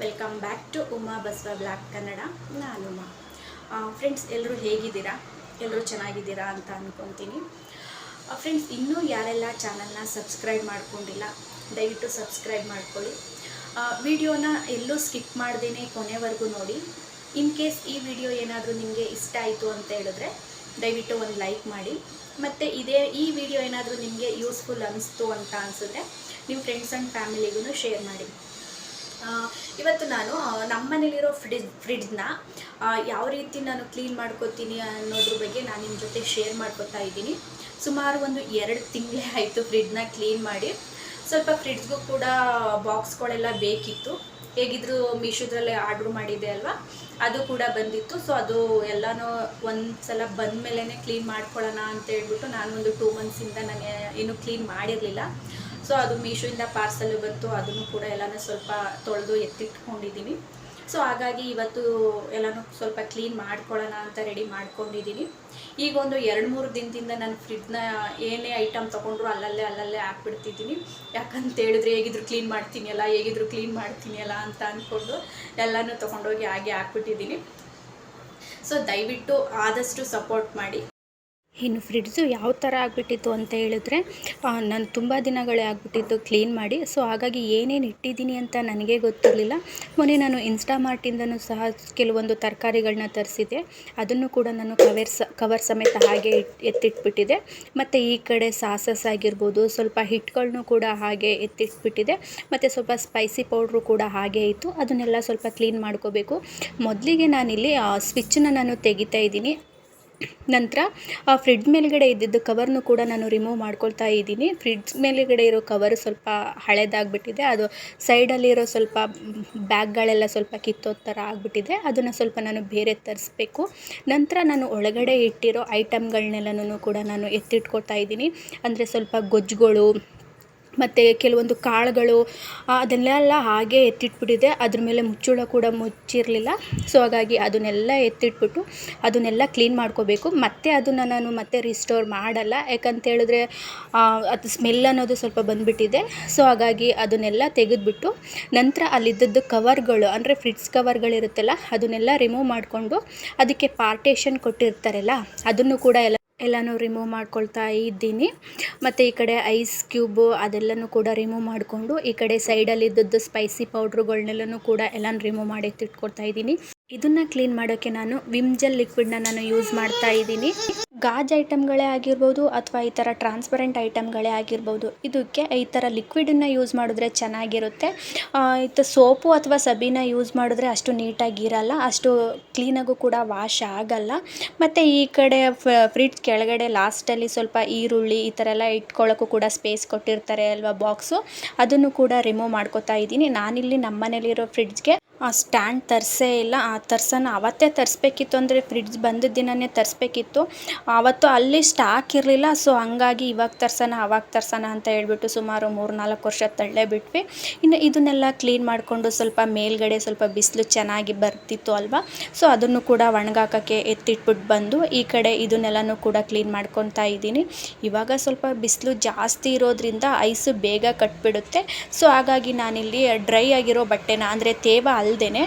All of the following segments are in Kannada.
Welcome back to Uma Basava blog Kannada. ನಾನು ಉಮಾ. ಫ್ರೆಂಡ್ಸ್, ಎಲ್ಲರೂ ಹೇಗಿದ್ದೀರಾ? ಎಲ್ಲರೂ ಚೆನ್ನಾಗಿದ್ದೀರಾ ಅಂತ ಅಂದ್ಕೊತೀನಿ. ಫ್ರೆಂಡ್ಸ್, ಇನ್ನೂ ಯಾರೆಲ್ಲ ಚಾನಲ್ನ ಸಬ್ಸ್ಕ್ರೈಬ್ ಮಾಡ್ಕೊಂಡಿಲ್ಲ, ದಯವಿಟ್ಟು ಸಬ್ಸ್ಕ್ರೈಬ್ ಮಾಡ್ಕೊಳ್ಳಿ. ವಿಡಿಯೋನ ಎಲ್ಲೂ ಸ್ಕಿಪ್ ಮಾಡ್ದೇ ಕೊನೆವರೆಗೂ ನೋಡಿ. ಇನ್ ಕೇಸ್ ಈ ವಿಡಿಯೋ ಏನಾದರೂ ನಿಮಗೆ ಇಷ್ಟ ಆಯಿತು ಅಂತ ಹೇಳಿದ್ರೆ ದಯವಿಟ್ಟು ಒಂದು ಲೈಕ್ ಮಾಡಿ. ಮತ್ತು ಈ ವಿಡಿಯೋ ಏನಾದರೂ ನಿಮಗೆ ಯೂಸ್ಫುಲ್ ಅನ್ನಿಸ್ತು ಅಂತ ಅನಿಸಿದ್ರೆ ನಿಮ್ಮ ಫ್ರೆಂಡ್ಸ್ ಆ್ಯಂಡ್ ಫ್ಯಾಮಿಲಿಗೂ ಶೇರ್ ಮಾಡಿ. ಇವತ್ತು ನಾನು ನಮ್ಮ ಮನೇಲಿರೋ ಫ್ರಿಡ್ಜ್ನ ಯಾವ ರೀತಿ ನಾನು ಕ್ಲೀನ್ ಮಾಡ್ಕೋತೀನಿ ಅನ್ನೋದ್ರ ಬಗ್ಗೆ ನಾನು ನಿಮ್ಮ ಜೊತೆ ಶೇರ್ ಮಾಡ್ಕೊತಾ ಇದ್ದೀನಿ. ಸುಮಾರು ಒಂದು 2 ತಿಂಗಳೇ ಆಯಿತು ಫ್ರಿಡ್ಜ್ನ ಕ್ಲೀನ್ ಮಾಡಿ. ಸ್ವಲ್ಪ ಫ್ರಿಡ್ಜ್ಗೂ ಕೂಡ ಬಾಕ್ಸ್ಗಳೆಲ್ಲ ಬೇಕಿತ್ತು. ಹೇಗಿದ್ರು ಮೀಶೋದ್ರಲ್ಲೇ ಆರ್ಡ್ರ್ ಮಾಡಿದ್ದೆ ಅಲ್ವಾ, ಅದು ಕೂಡ ಬಂದಿತ್ತು. ಸೊ ಅದು ಎಲ್ಲನೂ ಒಂದು ಸಲ ಬಂದ ಮೇಲೇ ಕ್ಲೀನ್ ಮಾಡ್ಕೊಳ್ಳೋಣ ಅಂತ ಹೇಳ್ಬಿಟ್ಟು ನಾನು ಒಂದು 2 ಮಂತ್ಸಿಂದ ನಾನು ಏನೂ ಕ್ಲೀನ್ ಮಾಡಿರಲಿಲ್ಲ. ಸೊ ಅದು ಮೀಶೋಯಿಂದ ಪಾರ್ಸಲ್ ಬಂತು, ಅದನ್ನು ಕೂಡ ಎಲ್ಲನೂ ಸ್ವಲ್ಪ ತೊಳೆದು ಎತ್ತಿಟ್ಕೊಂಡಿದ್ದೀನಿ. ಸೊ ಹಾಗಾಗಿ ಇವತ್ತು ಎಲ್ಲನೂ ಸ್ವಲ್ಪ ಕ್ಲೀನ್ ಮಾಡ್ಕೊಳ್ಳೋಣ ಅಂತ ರೆಡಿ ಮಾಡ್ಕೊಂಡಿದ್ದೀನಿ. ಈಗ ಒಂದು 2-3 ದಿನದಿಂದ ನಾನು ಫ್ರಿಡ್ಜ್ನ ಏನೇ ಐಟಮ್ ತೊಗೊಂಡ್ರು ಅಲ್ಲಲ್ಲೇ ಹಾಕ್ಬಿಡ್ತಿದ್ದೀನಿ. ಯಾಕಂತ ಹೇಳಿದ್ರೆ ಹೇಗಿದ್ರು ಕ್ಲೀನ್ ಮಾಡ್ತೀನಿ ಅಲ್ಲ ಅಂತ ಅಂದ್ಕೊಂಡು ಎಲ್ಲನೂ ತೊಗೊಂಡೋಗಿ ಹಾಗೆ ಹಾಕ್ಬಿಟ್ಟಿದ್ದೀನಿ. ಸೊ ದಯವಿಟ್ಟು ಆದಷ್ಟು ಸಪೋರ್ಟ್ ಮಾಡಿ. ಇನ್ನು ಫ್ರಿಡ್ಜು ಯಾವ ಥರ ಆಗಿಬಿಟ್ಟಿತ್ತು ಅಂತ ಹೇಳಿದ್ರೆ, ನಾನು ತುಂಬ ದಿನಗಳೇ ಆಗಿಬಿಟ್ಟಿತ್ತು ಕ್ಲೀನ್ ಮಾಡಿ. ಸೊ ಹಾಗಾಗಿ ಏನೇನು ಇಟ್ಟಿದ್ದೀನಿ ಅಂತ ನನಗೆ ಗೊತ್ತಿರಲಿಲ್ಲ. ಮೊನ್ನೆ ನಾನು ಇನ್ಸ್ಟಾಮಾರ್ಟಿಂದನೂ ಸಹ ಕೆಲವೊಂದು ತರಕಾರಿಗಳನ್ನ ತರಿಸಿದೆ. ಅದನ್ನು ಕೂಡ ನಾನು ಕವರ್ ಸಮೇತ ಹಾಗೆ ಎತ್ತಿಟ್ಬಿಟ್ಟಿದೆ. ಮತ್ತು ಈ ಕಡೆ ಸಾಸಸ್ ಆಗಿರ್ಬೋದು, ಸ್ವಲ್ಪ ಹಿಟ್ಟುಗಳನ್ನೂ ಕೂಡ ಹಾಗೆ ಎತ್ತಿಟ್ಬಿಟ್ಟಿದೆ. ಮತ್ತು ಸ್ವಲ್ಪ ಸ್ಪೈಸಿ ಪೌಡ್ರು ಕೂಡ ಹಾಗೆ ಇತ್ತು. ಅದನ್ನೆಲ್ಲ ಸ್ವಲ್ಪ ಕ್ಲೀನ್ ಮಾಡ್ಕೋಬೇಕು. ಮೊದಲಿಗೆ ನಾನಿಲ್ಲಿ ಸ್ವಿಚ್ಚನ್ನ ನಾನು ತೆಗಿತಾ ಇದ್ದೀನಿ. ನಂತರ ಆ ಫ್ರಿಡ್ಜ್ ಮೇಲ್ಗಡೆ ಇದ್ದಿದ್ದು ಕವರ್ನು ಕೂಡ ನಾನು ರಿಮೂವ್ ಮಾಡ್ಕೊಳ್ತಾ ಇದ್ದೀನಿ. ಫ್ರಿಡ್ಜ್ ಮೇಲ್ಗಡೆ ಇರೋ ಕವರ್ ಸ್ವಲ್ಪ ಹಳೇದಾಗ್ಬಿಟ್ಟಿದೆ. ಅದು ಸೈಡಲ್ಲಿರೋ ಸ್ವಲ್ಪ ಬ್ಯಾಗ್ಗಳೆಲ್ಲ ಸ್ವಲ್ಪ ಕಿತ್ತೋದ ಥರ ಆಗಿಬಿಟ್ಟಿದೆ. ಅದನ್ನು ಸ್ವಲ್ಪ ನಾನು ಬೇರೆ ತರಿಸ್ಬೇಕು. ನಂತರ ನಾನು ಒಳಗಡೆ ಇಟ್ಟಿರೋ ಐಟಮ್ಗಳನ್ನೆಲ್ಲನೂ ಕೂಡ ನಾನು ಎತ್ತಿಟ್ಕೊಳ್ತಾ ಇದ್ದೀನಿ. ಅಂದರೆ ಸ್ವಲ್ಪ ಗೊಜ್ಜುಗಳು ಮತ್ತು ಕೆಲವೊಂದು ಕಾಳುಗಳು ಅದನ್ನೆಲ್ಲ ಹಾಗೆ ಎತ್ತಿಟ್ಬಿಟ್ಟಿದೆ. ಅದ್ರ ಮೇಲೆ ಮುಚ್ಚಳ ಕೂಡ ಮುಚ್ಚಿರಲಿಲ್ಲ. ಸೊ ಹಾಗಾಗಿ ಅದನ್ನೆಲ್ಲ ಎತ್ತಿಟ್ಬಿಟ್ಟು ಅದನ್ನೆಲ್ಲ ಕ್ಲೀನ್ ಮಾಡ್ಕೋಬೇಕು. ಮತ್ತು ಅದನ್ನು ನಾನು ಮತ್ತೆ ರಿಸ್ಟೋರ್ ಮಾಡಲ್ಲ. ಯಾಕಂತೇಳಿದ್ರೆ ಅದು ಸ್ಮೆಲ್ ಅನ್ನೋದು ಸ್ವಲ್ಪ ಬಂದುಬಿಟ್ಟಿದೆ. ಸೊ ಹಾಗಾಗಿ ಅದನ್ನೆಲ್ಲ ತೆಗೆದುಬಿಟ್ಟು ನಂತರ ಅಲ್ಲಿದ್ದದ್ದು ಕವರ್ಗಳು, ಅಂದರೆ ಫ್ರಿಡ್ಜ್ ಕವರ್ಗಳಿರುತ್ತಲ್ಲ, ಅದನ್ನೆಲ್ಲ ರಿಮೂವ್ ಮಾಡಿಕೊಂಡು ಅದಕ್ಕೆ ಪಾರ್ಟೇಷನ್ ಕೊಟ್ಟಿರ್ತಾರಲ್ಲ, ಅದನ್ನು ಕೂಡ ಎಲ್ಲನೂ ರಿಮೂವ್ ಮಾಡ್ಕೊಳ್ತಾ ಇದ್ದೀನಿ. ಮತ್ತು ಈ ಕಡೆ ಐಸ್ ಕ್ಯೂಬು ಅದೆಲ್ಲನೂ ಕೂಡ ರಿಮೂವ್ ಮಾಡಿಕೊಂಡು ಈ ಕಡೆ ಸೈಡಲ್ಲಿ ಇದ್ದದ್ದು ಸ್ಪೈಸಿ ಪೌಡ್ರುಗಳನ್ನೆಲ್ಲನೂ ಕೂಡ ಎಲ್ಲನೂ ರಿಮೂವ್ ಮಾಡಿ ಎತ್ತಿಟ್ಕೊಳ್ತಾ ಇದ್ದೀನಿ. ಇದನ್ನು ಕ್ಲೀನ್ ಮಾಡೋಕ್ಕೆ ನಾನು ವಿಮ್ ಜೆಲ್ ಲಿಕ್ವಿಡ್ನ ನಾನು ಯೂಸ್ ಮಾಡ್ತಾ ಇದ್ದೀನಿ. ಗಾಜ್ ಐಟಮ್ಗಳೇ ಆಗಿರ್ಬೋದು ಅಥವಾ ಈ ಥರ ಟ್ರಾನ್ಸ್ಪರೆಂಟ್ ಐಟಮ್ಗಳೇ ಆಗಿರ್ಬೋದು, ಇದಕ್ಕೆ ಈ ಥರ ಲಿಕ್ವಿಡನ್ನು ಯೂಸ್ ಮಾಡಿದ್ರೆ ಚೆನ್ನಾಗಿರುತ್ತೆ. ಇದು ಸೋಪು ಅಥವಾ ಸಬೀನ ಯೂಸ್ ಮಾಡಿದ್ರೆ ಅಷ್ಟು ನೀಟಾಗಿರಲ್ಲ, ಅಷ್ಟು ಕ್ಲೀನಾಗೂ ಕೂಡ ವಾಶ್ ಆಗಲ್ಲ. ಮತ್ತು ಈ ಕಡೆ ಫ್ರಿಡ್ಜ್ ಕೆಳಗಡೆ ಲಾಸ್ಟಲ್ಲಿ ಸ್ವಲ್ಪ ಈರುಳ್ಳಿ ಈ ಥರ ಎಲ್ಲ ಇಟ್ಕೊಳ್ಳೋಕ್ಕೂ ಕೂಡ ಸ್ಪೇಸ್ ಕೊಟ್ಟಿರ್ತಾರೆ ಅಲ್ವಾ, ಬಾಕ್ಸು, ಅದನ್ನು ಕೂಡ ರಿಮೂವ್ ಮಾಡ್ಕೋತಾ ಇದ್ದೀನಿ. ನಾನಿಲ್ಲಿ ನಮ್ಮ ಮನೇಲಿರೋ ಫ್ರಿಡ್ಜ್ಗೆ ಸ್ಟ್ಯಾಂಡ್ ತರಿಸೇ ಇಲ್ಲ. ಅವತ್ತೇ ತರಿಸ್ಬೇಕಿತ್ತು, ಅಂದರೆ ಫ್ರಿಡ್ಜ್ ಬಂದ ದಿನವೇ ತರಿಸ್ಬೇಕಿತ್ತು. ಆವತ್ತು ಅಲ್ಲಿ ಸ್ಟಾಕ್ ಇರಲಿಲ್ಲ. ಸೊ ಹಂಗಾಗಿ ಇವಾಗ ತರ್ಸೋಣ ಅಂತ ಹೇಳ್ಬಿಟ್ಟು ಸುಮಾರು 3-4 ವರ್ಷ ತಳ್ಳೇ ಬಿಟ್ವಿ. ಇನ್ನು ಇದನ್ನೆಲ್ಲ ಕ್ಲೀನ್ ಮಾಡಿಕೊಂಡು ಸ್ವಲ್ಪ ಮೇಲ್ಗಡೆ ಸ್ವಲ್ಪ ಬಿಸಿಲು ಚೆನ್ನಾಗಿ ಬರ್ತಿತ್ತು ಅಲ್ವಾ, ಸೊ ಅದನ್ನು ಕೂಡ ಒಣಗಾಕೋಕ್ಕೆ ಎತ್ತಿಟ್ಬಿಟ್ಟು ಬಂದು ಈ ಕಡೆ ಇದನ್ನೆಲ್ಲನೂ ಕೂಡ ಕ್ಲೀನ್ ಮಾಡ್ಕೊತಾ ಇದ್ದೀನಿ. ಇವಾಗ ಸ್ವಲ್ಪ ಬಿಸಿಲು ಜಾಸ್ತಿ ಇರೋದ್ರಿಂದ ಐಸು ಬೇಗ ಕಟ್ಬಿಡುತ್ತೆ. ಸೊ ಹಾಗಾಗಿ ನಾನಿಲ್ಲಿ ಡ್ರೈ ಆಗಿರೋ ಬಟ್ಟೆನ, ಅಂದರೆ ತೇವ ಅಲ್ಲದೆ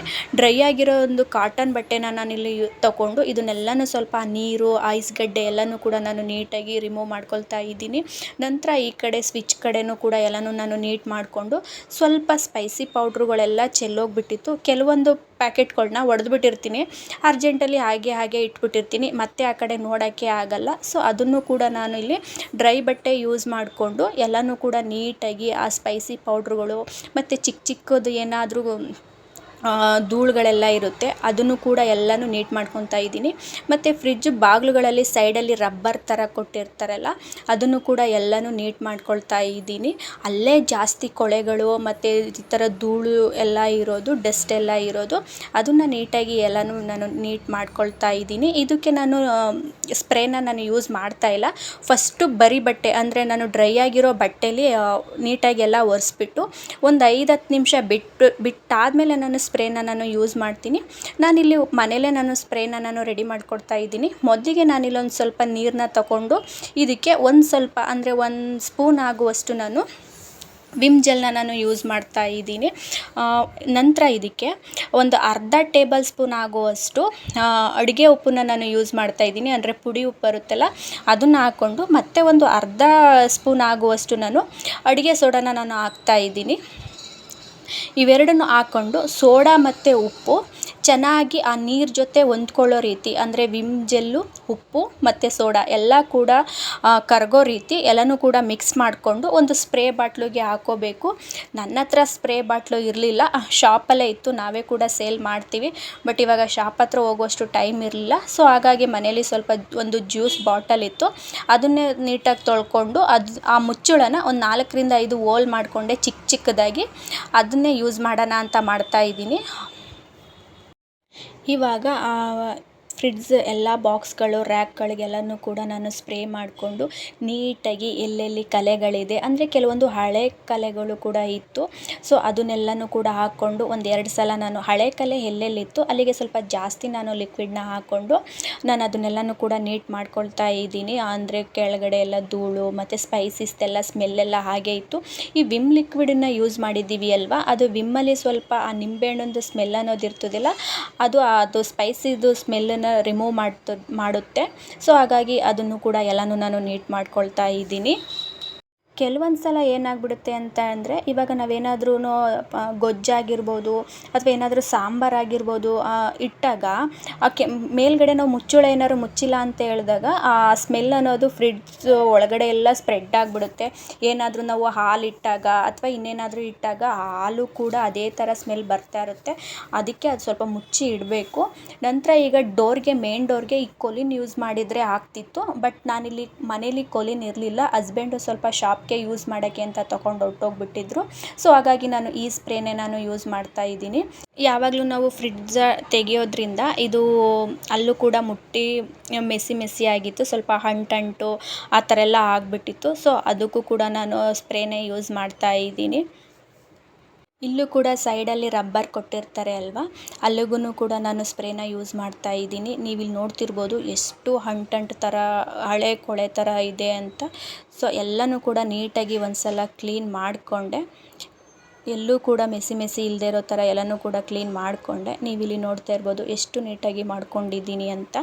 ಡ್ರೈ ಆಗಿರೋ ಒಂದು ಕಾಟನ್ ಬಟ್ಟೆನ ನಾನಿಲ್ಲಿ ತಗೊಂಡು ಇದನ್ನೆಲ್ಲನೂ ಸ್ವಲ್ಪ ನೀರು, ಐಸ್ ಗಡ್ಡೆ ಎಲ್ಲನೂ ಕೂಡ ನಾನು ನೀಟಾಗಿ ರಿಮೂವ್ ಮಾಡ್ಕೊಳ್ತಾ ಇದ್ದೀನಿ. ನಂತರ ಈ ಕಡೆ ಸ್ವಿಚ್ ಕಡೆನೂ ಕೂಡ ಎಲ್ಲನೂ ನಾನು ನೀಟ್ ಮಾಡಿಕೊಂಡು ಸ್ವಲ್ಪ ಸ್ಪೈಸಿ ಪೌಡ್ರುಗಳೆಲ್ಲ ಚೆಲ್ಲೋಗ್ಬಿಟ್ಟಿತ್ತು. ಕೆಲವೊಂದು ಪ್ಯಾಕೆಟ್ಗಳನ್ನ ಒಡೆದ್ಬಿಟ್ಟಿರ್ತೀನಿ, ಅರ್ಜೆಂಟಲ್ಲಿ ಹಾಗೆ ಇಟ್ಬಿಟ್ಟಿರ್ತೀನಿ, ಮತ್ತೆ ಆ ಕಡೆ ನೋಡೋಕ್ಕೆ ಆಗಲ್ಲ. ಸೊ ಅದನ್ನು ಕೂಡ ನಾನು ಇಲ್ಲಿ ಡ್ರೈ ಬಟ್ಟೆ ಯೂಸ್ ಮಾಡಿಕೊಂಡು ಎಲ್ಲನೂ ಕೂಡ ನೀಟಾಗಿ ಆ ಸ್ಪೈಸಿ ಪೌಡ್ರುಗಳು ಮತ್ತು ಚಿಕ್ಕದು ಏನಾದರೂ ಧೂಳುಗಳೆಲ್ಲ ಇರುತ್ತೆ ಅದನ್ನು ಕೂಡ ಎಲ್ಲನೂ ನೀಟ್ ಮಾಡ್ಕೊತಾ ಇದ್ದೀನಿ. ಮತ್ತು ಫ್ರಿಡ್ಜ್ ಬಾಗಿಲುಗಳಲ್ಲಿ ಸೈಡಲ್ಲಿ ರಬ್ಬರ್ ಥರ ಕೊಟ್ಟಿರ್ತಾರಲ್ಲ, ಅದನ್ನು ಕೂಡ ಎಲ್ಲನೂ ನೀಟ್ ಮಾಡ್ಕೊಳ್ತಾ ಇದ್ದೀನಿ. ಅಲ್ಲೇ ಜಾಸ್ತಿ ಕೊಳೆಗಳು ಮತ್ತು ಈ ಥರ ಧೂಳು ಎಲ್ಲ ಇರೋದು, ಡಸ್ಟ್ ಎಲ್ಲ ಇರೋದು, ಅದನ್ನು ನೀಟಾಗಿ ಎಲ್ಲನೂ ನಾನು ನೀಟ್ ಮಾಡ್ಕೊಳ್ತಾ ಇದ್ದೀನಿ. ಇದಕ್ಕೆ ನಾನು ಸ್ಪ್ರೇನ ನಾನು ಯೂಸ್ ಮಾಡ್ತಾ ಇಲ್ಲ. ಫಸ್ಟು ಬರೀ ಬಟ್ಟೆ, ಅಂದರೆ ನಾನು ಡ್ರೈ ಆಗಿರೋ ಬಟ್ಟೆಲಿ ನೀಟಾಗಿ ಎಲ್ಲ ಒರೆಸ್ಬಿಟ್ಟು ಒಂದು 5-10 ನಿಮಿಷ ಬಿಟ್ಟಾದಮೇಲೆ ನಾನು ಸ್ಪ್ರೇನ ನಾನು ಯೂಸ್ ಮಾಡ್ತೀನಿ. ನಾನಿಲ್ಲಿ ಮನೇಲೇ ನಾನು ಸ್ಪ್ರೇನ ನಾನು ರೆಡಿ ಮಾಡ್ಕೊಡ್ತಾ ಇದ್ದೀನಿ. ಮೊದಲಿಗೆ ನಾನಿಲ್ಲೊಂದು ಸ್ವಲ್ಪ ನೀರನ್ನ ತಗೊಂಡು ಇದಕ್ಕೆ ಒಂದು ಸ್ವಲ್ಪ, ಅಂದರೆ 1 ಸ್ಪೂನ್ ಆಗುವಷ್ಟು ನಾನು ವಿಮ್ ಜೆಲ್ನ ನಾನು ಯೂಸ್ ಮಾಡ್ತಾ ಇದ್ದೀನಿ. ನಂತರ ಇದಕ್ಕೆ ಒಂದು ಅರ್ಧ ಟೇಬಲ್ ಸ್ಪೂನ್ ಆಗುವಷ್ಟು ಅಡುಗೆ ಉಪ್ಪನ್ನ ನಾನು ಯೂಸ್ ಮಾಡ್ತಾ ಇದ್ದೀನಿ. ಅಂದರೆ ಪುಡಿ ಉಪ್ಪು ಬರುತ್ತಲ್ಲ ಅದನ್ನು ಹಾಕ್ಕೊಂಡು ಮತ್ತೆ ಒಂದು ಅರ್ಧ ಸ್ಪೂನ್ ಆಗುವಷ್ಟು ನಾನು ಅಡುಗೆ ಸೋಡಾನ ನಾನು ಹಾಕ್ತಾ ಇದ್ದೀನಿ. ಇವೆರಡನ್ನು ಹಾಕ್ಕೊಂಡು ಸೋಡಾ ಮತ್ತು ಉಪ್ಪು ಚೆನ್ನಾಗಿ ಆ ನೀರು ಜೊತೆ ಹೊಂದ್ಕೊಳ್ಳೋ ರೀತಿ, ಅಂದರೆ ವಿಮ್ ಜೆಲ್ಲು, ಉಪ್ಪು ಮತ್ತು ಸೋಡಾ ಎಲ್ಲ ಕೂಡ ಕರಗೋ ರೀತಿ ಎಲ್ಲನೂ ಕೂಡ ಮಿಕ್ಸ್ ಮಾಡಿಕೊಂಡು ಒಂದು ಸ್ಪ್ರೇ ಬಾಟ್ಲಿಗೆ ಹಾಕ್ಕೋಬೇಕು. ನನ್ನ ಹತ್ರ ಸ್ಪ್ರೇ ಬಾಟ್ಲು ಇರಲಿಲ್ಲ, ಶಾಪಲ್ಲೇ ಇತ್ತು, ನಾವೇ ಕೂಡ ಸೇಲ್ ಮಾಡ್ತೀವಿ. ಬಟ್ ಇವಾಗ ಶಾಪ್ ಹತ್ರ ಹೋಗುವಷ್ಟು ಟೈಮ್ ಇರಲಿಲ್ಲ. ಸೊ ಹಾಗಾಗಿ ಮನೇಲಿ ಸ್ವಲ್ಪ ಒಂದು ಜ್ಯೂಸ್ ಬಾಟಲ್ ಇತ್ತು, ಅದನ್ನೇ ನೀಟಾಗಿ ತೊಳ್ಕೊಂಡು ಆ ಮುಚ್ಚಳನ ಒಂದು 4-5 ಹೋಲ್ ಮಾಡಿಕೊಂಡೆ ಚಿಕ್ಕದಾಗಿ. ಅದನ್ನೇ ಯೂಸ್ ಮಾಡೋಣ ಅಂತ ಮಾಡ್ತಾ ಇದ್ದೀನಿ. ಇವಾಗ ಫ್ರಿಡ್ಜ್ ಎಲ್ಲ ಬಾಕ್ಸ್ಗಳು, ರ್ಯಾಕ್ಗಳಿಗೆಲ್ಲನೂ ಕೂಡ ನಾನು ಸ್ಪ್ರೇ ಮಾಡಿಕೊಂಡು ನೀಟಾಗಿ ಎಲ್ಲೆಲ್ಲಿ ಕಲೆಗಳಿದೆ, ಅಂದರೆ ಕೆಲವೊಂದು ಹಳೆ ಕಲೆಗಳು ಕೂಡ ಇತ್ತು. ಸೊ ಅದನ್ನೆಲ್ಲನೂ ಕೂಡ ಹಾಕ್ಕೊಂಡು 1-2 ಸಲ ನಾನು ಹಳೆ ಕಲೆ ಎಲ್ಲೆಲ್ಲಿತ್ತು ಅಲ್ಲಿಗೆ ಸ್ವಲ್ಪ ಜಾಸ್ತಿ ನಾನು ಲಿಕ್ವಿಡ್ನ ಹಾಕ್ಕೊಂಡು ನಾನು ಅದನ್ನೆಲ್ಲನೂ ಕೂಡ ನೀಟ್ ಮಾಡ್ಕೊಳ್ತಾ ಇದ್ದೀನಿ. ಅಂದರೆ ಕೆಳಗಡೆ ಎಲ್ಲ ಧೂಳು ಮತ್ತು ಸ್ಪೈಸಿಸ್ದೆಲ್ಲ ಸ್ಮೆಲ್ಲೆಲ್ಲ ಹಾಗೆ ಇತ್ತು. ಈ ವಿಮ್ ಲಿಕ್ವಿಡನ್ನು ಯೂಸ್ ಮಾಡಿದ್ದೀವಿ ಅಲ್ವಾ, ಅದು ವಿಮ್ಮಲ್ಲಿ ಸ್ವಲ್ಪ ಆ ನಿಂಬೆಹಣ್ಣೊಂದು ಸ್ಮೆಲ್ ಅನ್ನೋದು ಇರ್ತದಿಲ್ಲ, ಅದು ಸ್ಪೈಸಿದು ಸ್ಮೆಲ್ಲನ್ನು ರಿಮೂವ್ ಮಾಡುತ್ತೆ. ಸೊ ಹಾಗಾಗಿ ಅದನ್ನು ಕೂಡ ಎಲ್ಲನೂ ನಾನು ನೀಟ್ ಮಾಡ್ಕೊಳ್ತಾ ಇದ್ದೀನಿ. ಕೆಲವೊಂದು ಸಲ ಏನಾಗ್ಬಿಡುತ್ತೆ ಅಂತ ಅಂದರೆ, ಇವಾಗ ನಾವೇನಾದ್ರೂ ಗೊಜ್ಜಾಗಿರ್ಬೋದು ಅಥವಾ ಏನಾದರೂ ಸಾಂಬಾರಾಗಿರ್ಬೋದು ಇಟ್ಟಾಗ ಮೇಲ್ಗಡೆ ನಾವು ಮುಚ್ಚಳ ಏನಾದ್ರು ಮುಚ್ಚಿಲ್ಲ ಅಂತ ಹೇಳಿದಾಗ ಆ ಸ್ಮೆಲ್ ಅನ್ನೋದು ಫ್ರಿಡ್ಜ್ ಒಳಗಡೆ ಎಲ್ಲ ಸ್ಪ್ರೆಡ್ ಆಗಿಬಿಡುತ್ತೆ. ಏನಾದರೂ ನಾವು ಹಾಲು ಇಟ್ಟಾಗ ಅಥವಾ ಇನ್ನೇನಾದರೂ ಇಟ್ಟಾಗ ಹಾಲು ಕೂಡ ಅದೇ ಥರ ಸ್ಮೆಲ್ ಬರ್ತಾ ಇರುತ್ತೆ. ಅದಕ್ಕೆ ಅದು ಸ್ವಲ್ಪ ಮುಚ್ಚಿ ಇಡಬೇಕು. ನಂತರ ಈಗ ಮೇನ್ ಡೋರ್ಗೆ ಈ ಕೊಲಿನ್ ಯೂಸ್ ಮಾಡಿದರೆ ಆಗ್ತಿತ್ತು. ಬಟ್ ನಾನಿಲ್ಲಿ ಮನೇಲಿ ಕೊಲಿನ್ ಇರಲಿಲ್ಲ, ಹಸ್ಬೆಂಡು ಸ್ವಲ್ಪ ಶಾಪ್ಗೆ ಯೂಸ್ ಮಾಡೋಕ್ಕೆ ಅಂತ ತೊಗೊಂಡು ಹೊರಟೋಗ್ಬಿಟ್ಟಿದ್ರು. ಸೊ ಹಾಗಾಗಿ ನಾನು ಈ ಸ್ಪ್ರೇನೇ ನಾನು ಯೂಸ್ ಮಾಡ್ತಾ ಇದ್ದೀನಿ. ಯಾವಾಗಲೂ ನಾವು ಫ್ರಿಡ್ಜ್ ತೆಗೆಯೋದ್ರಿಂದ ಇದು ಅಲ್ಲೂ ಕೂಡ ಮುಟ್ಟಿ ಮೆಸ್ಸಿ ಆಗಿತ್ತು, ಸ್ವಲ್ಪ ಅಂಟು ಆ ಥರ ಎಲ್ಲ ಆಗಿಬಿಟ್ಟಿತ್ತು. ಸೊ ಅದಕ್ಕೂ ಕೂಡ ನಾನು ಸ್ಪ್ರೇನೇ ಯೂಸ್ ಮಾಡ್ತಾ ಇದ್ದೀನಿ. ಇಲ್ಲೂ ಕೂಡ ಸೈಡಲ್ಲಿ ರಬ್ಬರ್ ಕೊಟ್ಟಿರ್ತಾರೆ ಅಲ್ವಾ, ಅಲ್ಲಿಗೂ ಕೂಡ ನಾನು ಸ್ಪ್ರೇನ ಯೂಸ್ ಮಾಡ್ತಾ ಇದ್ದೀನಿ. ನೀವಿಲ್ಲಿ ನೋಡ್ತಿರ್ಬೋದು ಎಷ್ಟು ಅಂಟು ಥರ ಹಳೆ ಕೊಳೆ ಥರ ಇದೆ ಅಂತ. ಸೊ ಎಲ್ಲನೂ ಕೂಡ ನೀಟಾಗಿ ಒಂದು ಸಲ ಕ್ಲೀನ್ ಮಾಡಿಕೊಂಡೆ, ಎಲ್ಲೂ ಕೂಡ ಮೆಸ್ಸಿ ಇಲ್ಲದೆ ಇರೋ ಥರ ಎಲ್ಲನೂ ಕೂಡ ಕ್ಲೀನ್ ಮಾಡಿಕೊಂಡೆ. ನೀವಿಲ್ಲಿ ನೋಡ್ತಾ ಇರ್ಬೋದು ಎಷ್ಟು ನೀಟಾಗಿ ಮಾಡ್ಕೊಂಡಿದ್ದೀನಿ ಅಂತ.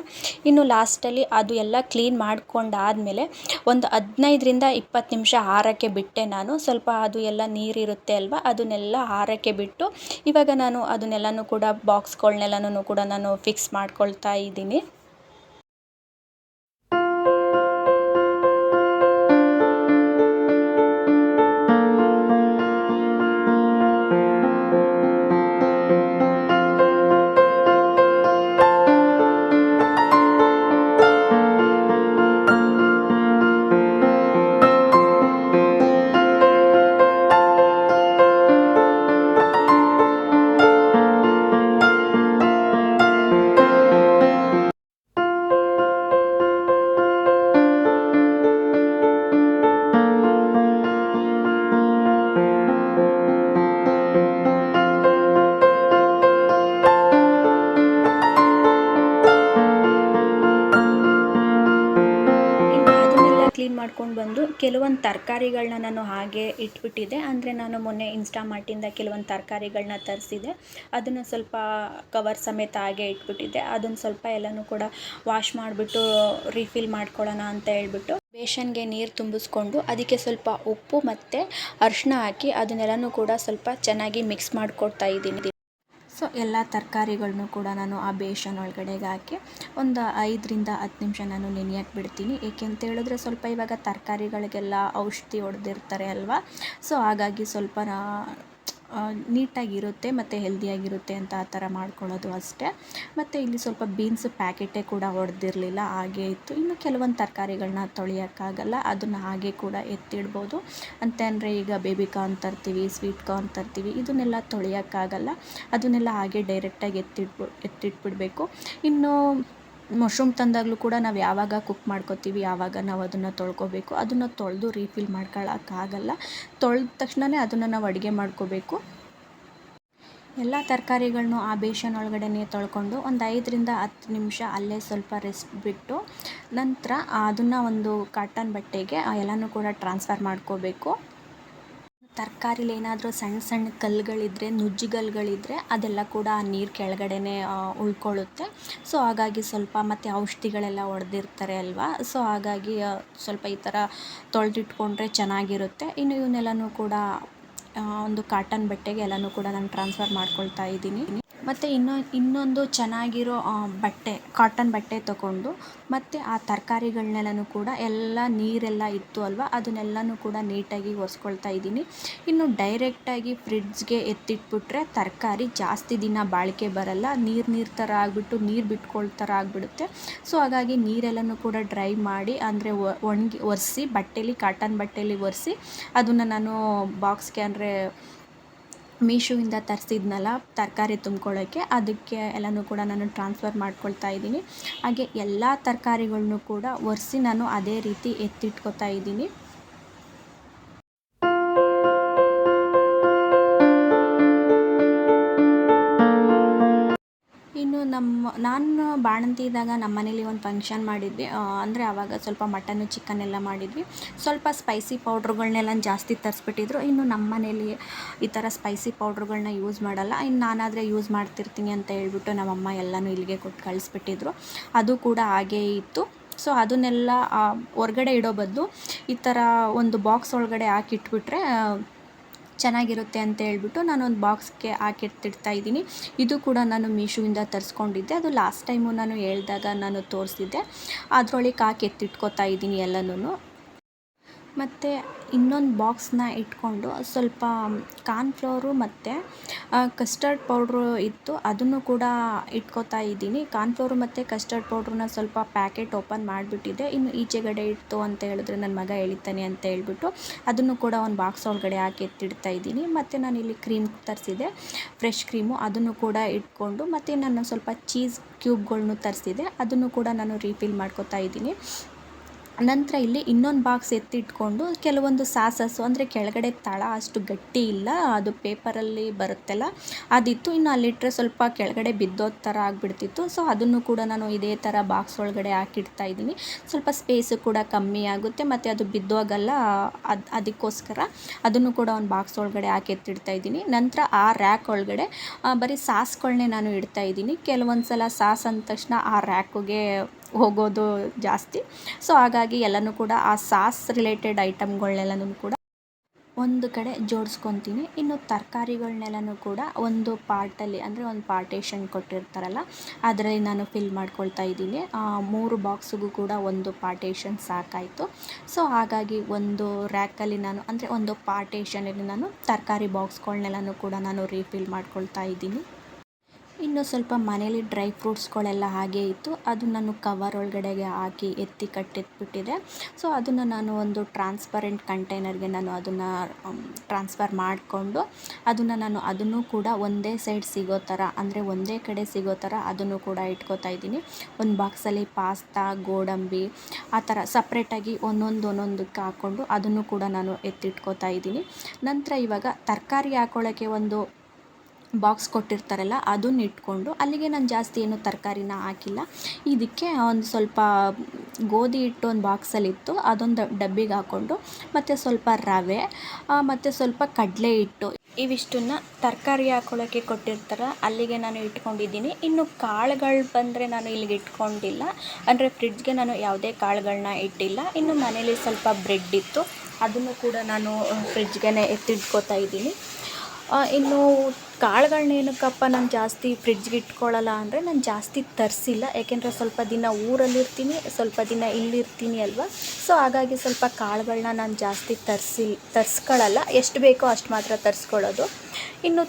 ಇನ್ನು ಲಾಸ್ಟಲ್ಲಿ ಅದು ಎಲ್ಲ ಕ್ಲೀನ್ ಮಾಡ್ಕೊಂಡಾದಮೇಲೆ ಒಂದು 15-20 ನಿಮಿಷ ಆರೋಕ್ಕೆ ಬಿಟ್ಟೆ ನಾನು. ಸ್ವಲ್ಪ ಅದು ಎಲ್ಲ ನೀರಿರುತ್ತೆ ಅಲ್ವಾ, ಅದನ್ನೆಲ್ಲ ಆರೋಕ್ಕೆ ಬಿಟ್ಟು ಇವಾಗ ನಾನು ಅದನ್ನೆಲ್ಲನೂ ಕೂಡ ಬಾಕ್ಸ್ಗಳನ್ನೆಲ್ಲನೂ ಕೂಡ ನಾನು ಫಿಕ್ಸ್ ಮಾಡ್ಕೊಳ್ತಾ ಇದ್ದೀನಿ. ಕ್ಲೀನ್ ಮಾಡ್ಕೊಂಡು ಬಂದು ಕೆಲವೊಂದು ತರಕಾರಿಗಳನ್ನ ನಾನು ಹಾಗೆ ಇಟ್ಬಿಟ್ಟಿದ್ದೆ. ಅಂದರೆ ನಾನು ಮೊನ್ನೆ ಇನ್ಸ್ಟಾಮಾರ್ಟಿಂದ ಕೆಲವೊಂದು ತರಕಾರಿಗಳನ್ನ ತರಿಸಿದೆ, ಅದನ್ನು ಸ್ವಲ್ಪ ಕವರ್ ಸಮೇತ ಹಾಗೆ ಇಟ್ಬಿಟ್ಟಿದ್ದೆ. ಅದನ್ನು ಸ್ವಲ್ಪ ಎಲ್ಲನೂ ಕೂಡ ವಾಶ್ ಮಾಡಿಬಿಟ್ಟು ರೀಫಿಲ್ ಮಾಡ್ಕೊಳ್ಳೋಣ ಅಂತ ಹೇಳ್ಬಿಟ್ಟು ಬೇಷನ್ಗೆ ನೀರು ತುಂಬಿಸ್ಕೊಂಡು ಅದಕ್ಕೆ ಸ್ವಲ್ಪ ಉಪ್ಪು ಮತ್ತು ಅರಿಶಿನ ಹಾಕಿ ಅದನ್ನೆಲ್ಲನೂ ಕೂಡ ಸ್ವಲ್ಪ ಚೆನ್ನಾಗಿ ಮಿಕ್ಸ್ ಮಾಡಿಕೊಡ್ತಾ ಇದ್ದೀನಿ. ಸೊ ಎಲ್ಲ ತರಕಾರಿಗಳನ್ನೂ ಕೂಡ ನಾನು ಆ ಬೇಷನ್ ಒಳಗಡೆಗೆ ಹಾಕಿ ಒಂದು 5-10 ನಿಮಿಷ ನಾನು ನೆನೆಯಕ್ಕೆ ಬಿಡ್ತೀನಿ. ಏಕೆ ಅಂತ ಹೇಳಿದ್ರೆ ಸ್ವಲ್ಪ ಇವಾಗ ತರಕಾರಿಗಳಿಗೆಲ್ಲ ಔಷಧಿ ಹೊಡೆದಿರ್ತಾರೆ ಅಲ್ವಾ, ಸೊ ಹಾಗಾಗಿ ಸ್ವಲ್ಪ ನೀಟಾಗಿರುತ್ತೆ ಮತ್ತು ಹೆಲ್ದಿಯಾಗಿರುತ್ತೆ ಅಂತ ಆ ಥರ ಮಾಡ್ಕೊಳ್ಳೋದು ಅಷ್ಟೇ. ಮತ್ತು ಇಲ್ಲಿ ಸ್ವಲ್ಪ ಬೀನ್ಸ್ ಪ್ಯಾಕೆಟೇ ಕೂಡ ಹೊಡೆದಿರಲಿಲ್ಲ, ಹಾಗೇ ಇತ್ತು. ಇನ್ನು ಕೆಲವೊಂದು ತರಕಾರಿಗಳನ್ನ ತೊಳೆಯೋಕ್ಕಾಗಲ್ಲ, ಅದನ್ನು ಹಾಗೆ ಕೂಡ ಎತ್ತಿಡ್ಬೋದು. ಅಂತಂದರೆ ಈಗ ಬೇಬಿ ಕಾರ್ನ್ ತರ್ತೀವಿ, ಸ್ವೀಟ್ ಕಾರ್ನ್ ತರ್ತೀವಿ, ಇದನ್ನೆಲ್ಲ ತೊಳೆಯೋಕ್ಕಾಗಲ್ಲ, ಅದನ್ನೆಲ್ಲ ಹಾಗೆ ಡೈರೆಕ್ಟಾಗಿ ಎತ್ತಿಟ್ಬಿಡಬೇಕು. ಇನ್ನು ಮಶ್ರೂಮ್ ತಂದಾಗಲೂ ಕೂಡ ನಾವು ಯಾವಾಗ ಕುಕ್ ಮಾಡ್ಕೋತೀವಿ ಆವಾಗ ನಾವು ಅದನ್ನು ತೊಳ್ಕೊಬೇಕು. ಅದನ್ನು ತೊಳೆದು ರೀಫಿಲ್ ಮಾಡ್ಕೊಳ್ಳೋಕ್ಕಾಗಲ್ಲ, ತೊಳೆದ ತಕ್ಷಣವೇ ಅದನ್ನು ನಾವು ಅಡುಗೆ ಮಾಡ್ಕೋಬೇಕು. ಎಲ್ಲ ತರಕಾರಿಗಳನ್ನೂ ಆ ಬೇಷನ್ ಒಳಗಡೆ ತೊಳ್ಕೊಂಡು ಒಂದು 5-10 ನಿಮಿಷ ಅಲ್ಲೇ ಸ್ವಲ್ಪ ರೆಸ್ಟ್ ಬಿಟ್ಟು ನಂತರ ಅದನ್ನು ಒಂದು ಕಾಟನ್ ಬಟ್ಟೆಗೆ ಎಲ್ಲನೂ ಕೂಡ ಟ್ರಾನ್ಸ್ಫರ್ ಮಾಡ್ಕೋಬೇಕು. ತರಕಾರಿಲಿ ಏನಾದರೂ ಸಣ್ಣ ಸಣ್ಣ ಕಲ್ಲುಗಳಿದ್ದರೆ, ನುಜ್ಜುಗಲ್ಲುಗಳಿದ್ದರೆ ಅದೆಲ್ಲ ಕೂಡ ಆ ನೀರು ಕೆಳಗಡೆನೇ ಉಳ್ಕೊಳ್ಳುತ್ತೆ. ಸೊ ಹಾಗಾಗಿ ಸ್ವಲ್ಪ ಮತ್ತು ಔಷಧಿಗಳೆಲ್ಲ ಹೊಡೆದಿರ್ತಾರೆ ಅಲ್ವಾ, ಸೊ ಹಾಗಾಗಿ ಸ್ವಲ್ಪ ಈ ಥರ ತೊಳೆದಿಟ್ಕೊಂಡ್ರೆ ಚೆನ್ನಾಗಿರುತ್ತೆ. ಇನ್ನು ಇವನ್ನೆಲ್ಲನೂ ಕೂಡ ಒಂದು ಕಾಟನ್ ಬಟ್ಟೆಗೆ ಎಲ್ಲನೂ ಕೂಡ ನಾನು ಟ್ರಾನ್ಸ್ಫರ್ ಮಾಡ್ಕೊಳ್ತಾ ಇದ್ದೀನಿ. ಮತ್ತು ಇನ್ನೊಂದು ಚೆನ್ನಾಗಿರೋ ಬಟ್ಟೆ, ಕಾಟನ್ ಬಟ್ಟೆ ತೊಗೊಂಡು ಮತ್ತು ಆ ತರಕಾರಿಗಳ್ನೆಲ್ಲನೂ ಕೂಡ ಎಲ್ಲ ನೀರೆಲ್ಲ ಇತ್ತು ಅಲ್ವಾ, ಅದನ್ನೆಲ್ಲನೂ ಕೂಡ ನೀಟಾಗಿ ಒರೆಸ್ಕೊಳ್ತಾ ಇದ್ದೀನಿ. ಇನ್ನು ಡೈರೆಕ್ಟಾಗಿ ಫ್ರಿಡ್ಜ್ಗೆ ಎತ್ತಿಟ್ಬಿಟ್ರೆ ತರಕಾರಿ ಜಾಸ್ತಿ ದಿನ ಬಾಳಿಕೆ ಬರಲ್ಲ, ನೀರು ಥರ ಆಗಿಬಿಟ್ಟು ನೀರು ಬಿಟ್ಕೊಳ್ತಾರ ಆಗಿಬಿಡುತ್ತೆ. ಸೊ ಹಾಗಾಗಿ ನೀರೆಲ್ಲನೂ ಕೂಡ ಡ್ರೈ ಮಾಡಿ ಅಂದರೆ ಒರೆಸಿ ಬಟ್ಟೆಲಿ, ಕಾಟನ್ ಬಟ್ಟೆಲಿ ಒರೆಸಿ ಅದನ್ನು ನಾನು ಬಾಕ್ಸ್ಗೆ ಅಂದರೆ ಮೀಶೋಯಿಂದ ತರಿಸಿದ್ನಲ್ಲ ತರಕಾರಿ ತುಂಬ್ಕೊಳ್ಳೋಕ್ಕೆ, ಅದಕ್ಕೆ ಎಲ್ಲನೂ ಕೂಡ ನಾನು ಟ್ರಾನ್ಸ್ಫರ್ ಮಾಡ್ಕೊಳ್ತಾ ಇದ್ದೀನಿ. ಹಾಗೆ ಎಲ್ಲ ತರಕಾರಿಗಳ್ನೂ ಕೂಡ ಒರೆಸಿ ನಾನು ಅದೇ ರೀತಿ ಎತ್ತಿಟ್ಕೊತಾ ಇದ್ದೀನಿ. ಇನ್ನು ನಾನು ಬಾಣಂತಿ ಇದ್ದಾಗ ನಮ್ಮ ಮನೇಲಿ ಒಂದು ಫಂಕ್ಷನ್ ಮಾಡಿದ್ವಿ. ಅಂದರೆ ಆವಾಗ ಸ್ವಲ್ಪ ಮಟನ್ನು ಚಿಕನ್ ಎಲ್ಲ ಮಾಡಿದ್ವಿ. ಸ್ವಲ್ಪ ಸ್ಪೈಸಿ ಪೌಡ್ರುಗಳ್ನೆಲ್ಲ ಜಾಸ್ತಿ ತರಿಸ್ಬಿಟ್ಟಿದ್ರು. ಇನ್ನು ನಮ್ಮ ಮನೇಲಿ ಈ ಥರ ಸ್ಪೈಸಿ ಪೌಡ್ರುಗಳನ್ನ ಯೂಸ್ ಮಾಡಲ್ಲ. ಇನ್ನು ನಾನಾದರೆ ಯೂಸ್ ಮಾಡ್ತಿರ್ತೀನಿ ಅಂತ ಹೇಳ್ಬಿಟ್ಟು ನಮ್ಮಮ್ಮ ಎಲ್ಲನೂ ಇಲ್ಲಿಗೆ ಕೊಟ್ಟು ಕಳಿಸ್ಬಿಟ್ಟಿದ್ರು. ಅದು ಕೂಡ ಹಾಗೇ ಇತ್ತು. ಸೊ ಅದನ್ನೆಲ್ಲ ಹೊರ್ಗಡೆ ಇಡೋ ಬದಲು ಈ ಥರ ಒಂದು ಬಾಕ್ಸ್ ಒಳಗಡೆ ಹಾಕಿಟ್ಬಿಟ್ರೆ ಚೆನ್ನಾಗಿರುತ್ತೆ ಅಂತ ಹೇಳ್ಬಿಟ್ಟು ನಾನೊಂದು ಬಾಕ್ಸ್ಗೆ ಹಾಕಿಡ್ತಾ ಇದ್ದೀನಿ. ಇದು ಕೂಡ ನಾನು ಮೀಶೋಯಿಂದ ತರಿಸ್ಕೊಂಡಿದ್ದೆ. ಅದು ಲಾಸ್ಟ್ ಟೈಮು ನಾನು ಹೇಳಿದಾಗ ನಾನು ತೋರಿಸಿದ್ದೆ. ಅದರೊಳಗೆ ಹಾಕಿ ಎತ್ತಿಟ್ಕೊತಾ ಇದ್ದೀನಿ ಎಲ್ಲನೂ. ಮತ್ತು ಇನ್ನೊಂದು ಬಾಕ್ಸ್ನ ಇಟ್ಕೊಂಡು ಸ್ವಲ್ಪ ಕಾರ್ನ್ಫ್ಲೋರು ಮತ್ತು ಕಸ್ಟರ್ಡ್ ಪೌಡ್ರು ಇತ್ತು, ಅದನ್ನು ಕೂಡ ಇಟ್ಕೊತಾ ಇದ್ದೀನಿ. ಕಾರ್ನ್ಫ್ಲೋರು ಮತ್ತು ಕಸ್ಟರ್ಡ್ ಪೌಡ್ರನ್ನ ಸ್ವಲ್ಪ ಪ್ಯಾಕೆಟ್ ಓಪನ್ ಮಾಡಿಬಿಟ್ಟಿದ್ದೆ. ಇನ್ನು ಈಚೆಗಡೆ ಇತ್ತು ಅಂತ ಹೇಳಿದ್ರೆ ನನ್ನ ಮಗ ಎಳಿತಾನೆ ಅಂತ ಹೇಳ್ಬಿಟ್ಟು ಅದನ್ನು ಕೂಡ ಒಂದು ಬಾಕ್ಸ್ ಒಳಗಡೆ ಹಾಕಿ ಎತ್ತಿಡ್ತಾ ಇದ್ದೀನಿ. ಮತ್ತು ನಾನಿಲ್ಲಿ ಕ್ರೀಮ್ ತರಿಸಿದೆ, ಫ್ರೆಶ್ ಕ್ರೀಮು, ಅದನ್ನು ಕೂಡ ಇಟ್ಕೊಂಡು ಮತ್ತು ನಾನು ಸ್ವಲ್ಪ ಚೀಸ್ ಕ್ಯೂಬ್ಗಳ್ನು ತರಿಸಿದೆ, ಅದನ್ನು ಕೂಡ ನಾನು ರೀಫಿಲ್ ಮಾಡ್ಕೊತಾ ಇದ್ದೀನಿ. ನಂತರ ಇಲ್ಲಿ ಇನ್ನೊಂದು ಬಾಕ್ಸ್ ಎತ್ತಿಟ್ಕೊಂಡು ಕೆಲವೊಂದು ಸಾಸಸ್ಸು ಅಂದರೆ ಕೆಳಗಡೆ ತಳ ಅಷ್ಟು ಗಟ್ಟಿ ಇಲ್ಲ, ಅದು ಪೇಪರಲ್ಲಿ ಬರುತ್ತಲ್ಲ ಅದಿತ್ತು. ಇನ್ನು ಅಲ್ಲಿಟ್ಟರೆ ಸ್ವಲ್ಪ ಕೆಳಗಡೆ ಬಿದ್ದೋದ ಥರ ಆಗಿಬಿಡ್ತಿತ್ತು. ಸೊ ಅದನ್ನು ಕೂಡ ನಾನು ಇದೇ ಥರ ಬಾಕ್ಸ್ ಒಳಗಡೆ ಹಾಕಿಡ್ತಾ ಇದ್ದೀನಿ. ಸ್ವಲ್ಪ ಸ್ಪೇಸು ಕೂಡ ಕಮ್ಮಿ ಆಗುತ್ತೆ ಮತ್ತು ಅದು ಬಿದ್ದೋಗಲ್ಲ, ಅದಕ್ಕೋಸ್ಕರ ಅದನ್ನು ಕೂಡ ಒಂದು ಬಾಕ್ಸ್ ಒಳಗಡೆ ಹಾಕಿ ಎತ್ತಿಡ್ತಾ ಇದ್ದೀನಿ. ನಂತರ ಆ ರ್ಯಾಕ್ ಒಳಗಡೆ ಬರೀ ಸಾಸ್ಗಳನ್ನೇ ನಾನು ಇಡ್ತಾ ಇದ್ದೀನಿ. ಕೆಲವೊಂದು ಸಲ ಸಾಸ್ ಅಂದ ತಕ್ಷಣ ಆ ರ್ಯಾಕ್ಗೆ ಹೋಗೋದು ಜಾಸ್ತಿ. ಸೊ ಹಾಗಾಗಿ ಎಲ್ಲನೂ ಕೂಡ ಆ ಸಾಸ್ ರಿಲೇಟೆಡ್ ಐಟಮ್ಗಳ್ನೆಲ್ಲನೂ ಕೂಡ ಒಂದು ಕಡೆ ಜೋಡಿಸ್ಕೊತೀನಿ. ಇನ್ನು ತರಕಾರಿಗಳ್ನೆಲ್ಲನೂ ಕೂಡ ಒಂದು ಪಾರ್ಟಲ್ಲಿ ಅಂದರೆ ಒಂದು ಪಾರ್ಟೇಷನ್ ಕೊಟ್ಟಿರ್ತಾರಲ್ಲ ಅದರಲ್ಲಿ ನಾನು ಫಿಲ್ ಮಾಡ್ಕೊಳ್ತಾ ಇದ್ದೀನಿ. 3 ಬಾಕ್ಸಿಗೂ ಕೂಡ ಒಂದು ಪಾರ್ಟೇಷನ್ ಸಾಕಾಯಿತು. ಸೊ ಹಾಗಾಗಿ ಒಂದು ರ್ಯಾಕಲ್ಲಿ ನಾನು ಅಂದರೆ ಒಂದು ಪಾರ್ಟೇಷನಲ್ಲಿ ನಾನು ತರಕಾರಿ ಬಾಕ್ಸ್ಗಳ್ನೆಲ್ಲನೂ ಕೂಡ ನಾನು ರೀಫಿಲ್ ಮಾಡ್ಕೊಳ್ತಾ ಇದ್ದೀನಿ. ಇನ್ನು ಸ್ವಲ್ಪ ಮನೇಲಿ ಡ್ರೈ ಫ್ರೂಟ್ಸ್ಗಳೆಲ್ಲ ಹಾಗೇ ಇತ್ತು, ಅದು ನಾನು ಕವರ್ ಒಳಗಡೆಗೆ ಹಾಕಿ ಎತ್ತಿ ಕಟ್ಟಿಟ್ಬಿಟ್ಟಿದೆ. ಸೊ ಅದನ್ನು ನಾನು ಒಂದು ಟ್ರಾನ್ಸ್ಪರೆಂಟ್ ಕಂಟೈನರ್ಗೆ ನಾನು ಅದನ್ನು ಟ್ರಾನ್ಸ್ಫರ್ ಮಾಡಿಕೊಂಡು ಅದನ್ನು ಕೂಡ ಒಂದೇ ಸೈಡ್ ಸಿಗೋ ಥರ ಅಂದರೆ ಒಂದೇ ಕಡೆ ಸಿಗೋ ಥರ ಅದನ್ನು ಕೂಡ ಇಟ್ಕೋತಾ ಇದ್ದೀನಿ. ಒಂದು ಬಾಕ್ಸಲ್ಲಿ ಪಾಸ್ತಾ, ಗೋಡಂಬಿ ಆ ಥರ ಸಪ್ರೇಟಾಗಿ ಒಂದೊಂದಕ್ಕೆ ಹಾಕ್ಕೊಂಡು ಅದನ್ನು ಕೂಡ ನಾನು ಎತ್ತಿಟ್ಕೋತಾ ಇದ್ದೀನಿ. ನಂತರ ಇವಾಗ ತರಕಾರಿ ಹಾಕ್ಕೊಳ್ಳೋಕ್ಕೆ ಒಂದು ಬಾಕ್ಸ್ ಕೊಟ್ಟಿರ್ತಾರಲ್ಲ ಅದನ್ನ ಇಟ್ಕೊಂಡು ಅಲ್ಲಿಗೆ ನಾನು ಜಾಸ್ತಿ ಏನು ತರಕಾರಿನ ಹಾಕಿಲ್ಲ. ಇದಕ್ಕೆ ಒಂದು ಸ್ವಲ್ಪ ಗೋಧಿ ಹಿಟ್ಟು ಒಂದು ಬಾಕ್ಸಲ್ಲಿತ್ತು, ಅದೊಂದು ಡಬ್ಬಿಗೆ ಹಾಕ್ಕೊಂಡು ಮತ್ತು ಸ್ವಲ್ಪ ರವೆ ಮತ್ತು ಸ್ವಲ್ಪ ಕಡಲೆ ಹಿಟ್ಟು ಇವಿಷ್ಟನ್ನು ತರಕಾರಿ ಹಾಕ್ಕೊಳ್ಳೋಕ್ಕೆ ಕೊಟ್ಟಿರ್ತಾರೆ ಅಲ್ಲಿಗೆ ನಾನು ಇಟ್ಕೊಂಡಿದ್ದೀನಿ. ಇನ್ನು ಕಾಳುಗಳು ಬಂದರೆ ನಾನು ಇಲ್ಲಿಗೆ ಇಟ್ಕೊಂಡಿಲ್ಲ, ಅಂದರೆ ಫ್ರಿಡ್ಜ್ಗೆ ನಾನು ಯಾವುದೇ ಕಾಳುಗಳನ್ನ ಇಟ್ಟಿಲ್ಲ. ಇನ್ನು ಮನೇಲಿ ಸ್ವಲ್ಪ ಬ್ರೆಡ್ ಇತ್ತು, ಅದನ್ನು ಕೂಡ ನಾನು ಫ್ರಿಡ್ಜ್ಗೆ ಎತ್ತಿಟ್ಕೋತಾ ಇದ್ದೀನಿ. ಇನ್ನು ಕಾಳುಗಳನ್ನ ಏನಕ್ಕಪ್ಪ ನಾನು ಜಾಸ್ತಿ ಫ್ರಿಡ್ಜ್ಗೆ ಇಟ್ಕೊಳ್ಳಲ್ಲ ಅಂದರೆ ನಾನು ಜಾಸ್ತಿ ತರಿಸಿಲ್ಲ, ಯಾಕೆಂದರೆ ಸ್ವಲ್ಪ ದಿನ ಊರಲ್ಲಿರ್ತೀನಿ, ಸ್ವಲ್ಪ ದಿನ ಇಲ್ಲಿರ್ತೀನಿ ಅಲ್ವಾ. ಸೊ ಹಾಗಾಗಿ ಸ್ವಲ್ಪ ಕಾಳುಗಳನ್ನ ನಾನು ಜಾಸ್ತಿ ತರಿಸ್ಕೊಳ್ಳಲ್ಲ, ಎಷ್ಟು ಬೇಕೋ ಅಷ್ಟು ಮಾತ್ರ ತರಿಸ್ಕೊಳ್ಳೋದು. ಇನ್ನು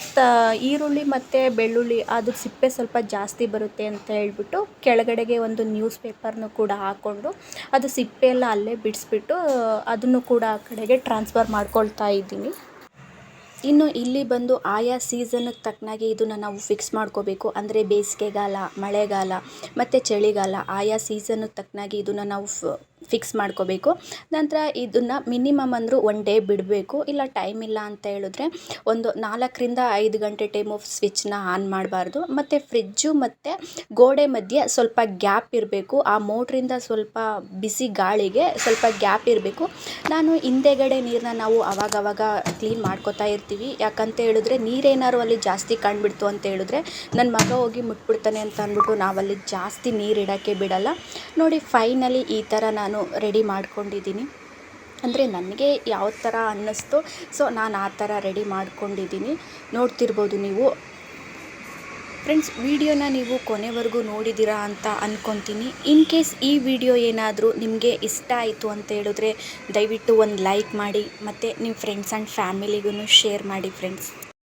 ಈರುಳ್ಳಿ ಮತ್ತು ಬೆಳ್ಳುಳ್ಳಿ ಅದು ಸಿಪ್ಪೆ ಸ್ವಲ್ಪ ಜಾಸ್ತಿ ಬರುತ್ತೆ ಅಂತ ಹೇಳ್ಬಿಟ್ಟು ಕೆಳಗಡೆಗೆ ಒಂದು ನ್ಯೂಸ್ ಪೇಪರ್ನು ಕೂಡ ಹಾಕ್ಕೊಂಡು ಅದು ಸಿಪ್ಪೆ ಎಲ್ಲ ಅಲ್ಲೇ ಬಿಡಿಸ್ಬಿಟ್ಟು ಅದನ್ನು ಕೂಡ ಆ ಕಡೆಗೆ ಟ್ರಾನ್ಸ್ಫರ್ ಮಾಡ್ಕೊಳ್ತಾ ಇದ್ದೀನಿ. ಇನ್ನು ಇಲ್ಲಿ ಬಂದು ಆಯಾ ಸೀಸನ್ಗೆ ತಕ್ಕನಾಗಿ ಇದನ್ನು ನಾವು ಫಿಕ್ಸ್ ಮಾಡ್ಕೋಬೇಕು. ಅಂದರೆ ಬೇಸಿಗೆಗಾಲ, ಮಳೆಗಾಲ ಮತ್ತು ಚಳಿಗಾಲ ಆಯಾ ಸೀಸನ್ಗೆ ತಕ್ಕನಾಗಿ ಇದನ್ನು ನಾವು ಫಿಕ್ಸ್ ಮಾಡ್ಕೋಬೇಕು. ನಂತರ ಇದನ್ನು ಮಿನಿಮಮ್ ಅಂದರೂ 1 ಡೇ ಬಿಡಬೇಕು. ಇಲ್ಲ ಟೈಮ್ ಇಲ್ಲ ಅಂತ ಹೇಳಿದ್ರೆ ಒಂದು 4ರಿಂದ 5 ಗಂಟೆ ಟೈಮು ಸ್ವಿಚ್ನ ಆನ್ ಮಾಡಬಾರ್ದು. ಮತ್ತು ಫ್ರಿಜ್ಜು ಮತ್ತು ಗೋಡೆ ಮಧ್ಯೆ ಸ್ವಲ್ಪ ಗ್ಯಾಪ್ ಇರಬೇಕು. ಆ ಮೋಟ್ರಿಂದ ಸ್ವಲ್ಪ ಬಿಸಿ ಗಾಳಿಗೆ ಸ್ವಲ್ಪ ಗ್ಯಾಪ್ ಇರಬೇಕು. ನಾನು ಹಿಂದೆಗಡೆ ನೀರನ್ನ ನಾವು ಅವಾಗವಾಗ ಕ್ಲೀನ್ ಮಾಡ್ಕೋತಾ ಇರ್ತೀವಿ. ಯಾಕಂತ ಹೇಳಿದ್ರೆ ನೀರೇನಾದ್ರು ಅಲ್ಲಿ ಜಾಸ್ತಿ ಕಂಡುಬಿಡ್ತು ಅಂತ ಹೇಳಿದ್ರೆ ನನ್ನ ಮಗ ಹೋಗಿ ಮುಟ್ಬಿಡ್ತಾನೆ ಅಂತ ಅಂದ್ಬಿಟ್ಟು ನಾವಲ್ಲಿ ಜಾಸ್ತಿ ನೀರು ಇಡೋಕ್ಕೆ ಬಿಡಲ್ಲ. ನೋಡಿ ಫೈನಲಿ ಈ ಥರ ನಾನು ರೆಡಿ ಮಾಡ್ಕೊಂಡಿದ್ದೀನಿ. ಅಂದರೆ ನನಗೆ ಯಾವ ಥರ ಅನ್ನಿಸ್ತು ಸೊ ನಾನು ಆ ಥರ ರೆಡಿ ಮಾಡ್ಕೊಂಡಿದ್ದೀನಿ. ನೋಡ್ತಿರ್ಬೋದು ನೀವು ಫ್ರೆಂಡ್ಸ್. ವಿಡಿಯೋನ ನೀವು ಕೊನೆವರೆಗೂ ನೋಡಿದ್ದೀರಾ ಅಂತ ಅಂದ್ಕೊತೀನಿ. ಇನ್ ಕೇಸ್ ಈ ವಿಡಿಯೋ ಏನಾದರೂ ನಿಮಗೆ ಇಷ್ಟ ಆಯಿತು ಅಂತ ಹೇಳಿದ್ರೆ ದಯವಿಟ್ಟು ಒಂದು ಲೈಕ್ ಮಾಡಿ ಮತ್ತು ನಿಮ್ಮ ಫ್ರೆಂಡ್ಸ್ ಆ್ಯಂಡ್ ಫ್ಯಾಮಿಲಿಗೂ ಶೇರ್ ಮಾಡಿ ಫ್ರೆಂಡ್ಸ್.